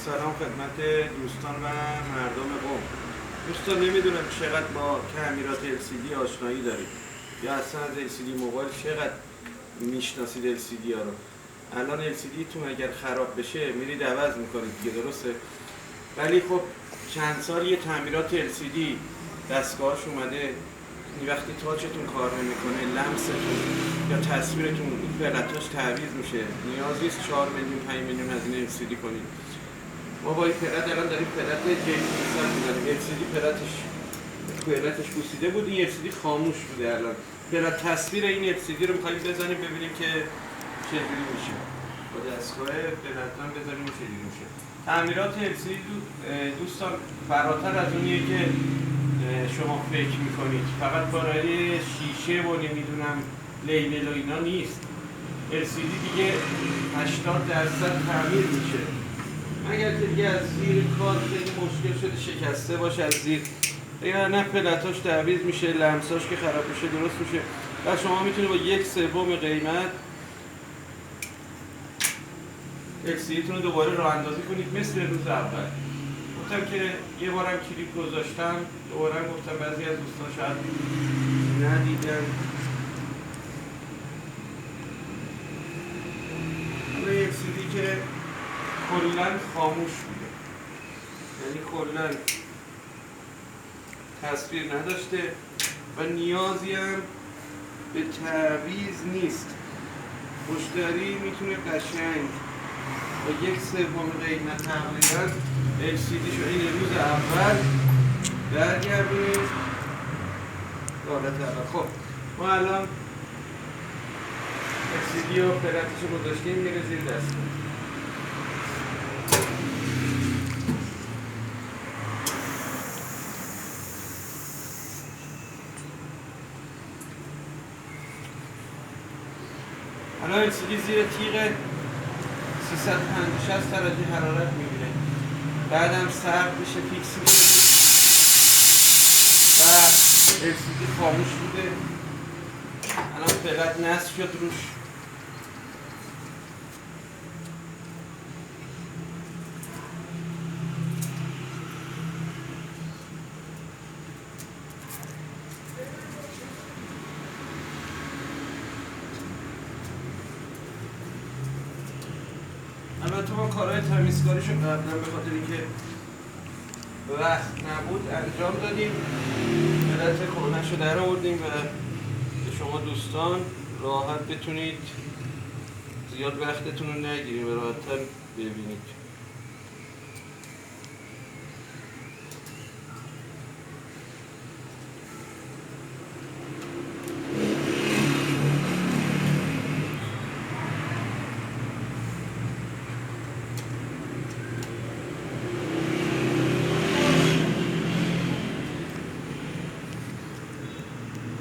سلام خدمت دوستان و مردم قم. دوستان نمیدونم چقدر با تعمیرات LCD آشنایی دارید یا اصلا از LCD موبایل چقدر میشناسید LCD ها رو. الان LCD تون اگر خراب بشه میرید عوض میکنید دیگه، درسته؟ ولی خب چند سال یه تعمیرات LCD دستگاهش اومده، وقتی تاچتون کار نمیکنه، لمستون یا تصویرتون فلتاش تعویض میشه، نیاز نیست 4 میلیون 5 میلیون هزینه LCD کنید. ما با این پلت الان داریم پلت J500 می‌زنیم. LCD پلتش پوسیده بود، این LCD خاموش بوده. الان پلت تصویر این LCD رو می‌خوایم بزنیم ببینیم که چجوری میشه. با دستگاه پلتان بزنیم چجوری میشه. تعمیرات LCD دوستان فراتر از اونیه که شما فکر میکنید، فقط برای شیشه و نمیدونم لیبل و اینا نیست. LCD دیگه 80% تعمیر میشه، اگر که دیگه از زیر کار خیلی مشکل شده شکسته باشه از زیر، اگر نه پلتاش تعویض میشه، لمساش که خراب میشه درست میشه و شما میتونید با 1/3 قیمت LCD تون رو دوباره راه اندازی کنید مثل روز اول. گفتم که یه بارم کلیپ گذاشتم، دوباره گفتم بعضی از دوستان شاید ندیدن. همه LCD که کلاً خاموش بوده، یعنی کلاً تصویر نداشته و نیازی هم به تعویض نیست. مشتری میتونه قشنگ با 1/3 قیمت تقریبا LCD شو این روز اول برگردونید حالت اول. خب ما الان LCD و پلتش رو گذاشتیم میره زیر دست. الان LCD زیر تیغ 350-60 درجه حرارت میگیره، بعدم سرد میشه، فیکس میشه و LCD خاموش بوده. الان پلت نصب شد روش. البته ما کارهای تمیزکاریشو قبلا به خاطر اینکه وقت نبود انجام دادیم، پلت کهنه‌شو در آوردیم و به شما دوستان راحت بتونید زیاد وقتتون رو نگیریم و راحت‌تر ببینید.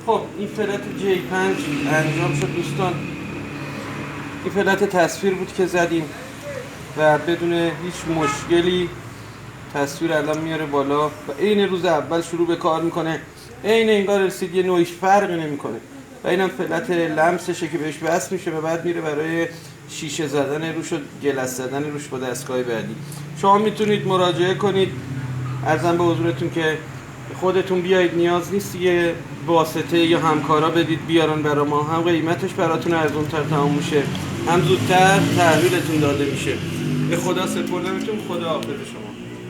خب این فلت J5 انجام شد دوستان. این فلت تصویر بود که زدیم و بدون هیچ مشکلی تصویر الان میاره بالا و عین روز اول شروع به کار میکنه، عین انگار LCD نوعیش فرقی نمیکنه. و اینم فلت لمسشه که بهش وصل میشه و بعد میره برای شیشه زدن روش و گلس زدن روش با دستگاه بعدی. شما میتونید مراجعه کنید. عرضم به حضورتون که خودتون بیایید، نیاز نیست یه واسطه یا همکارا بدید بیارن برا ما، هم قیمتش براتون ارزان‌تر تمام میشه، هم زودتر تحویلتون داده میشه. به خدا سپردمتون. خدا حافظ شما.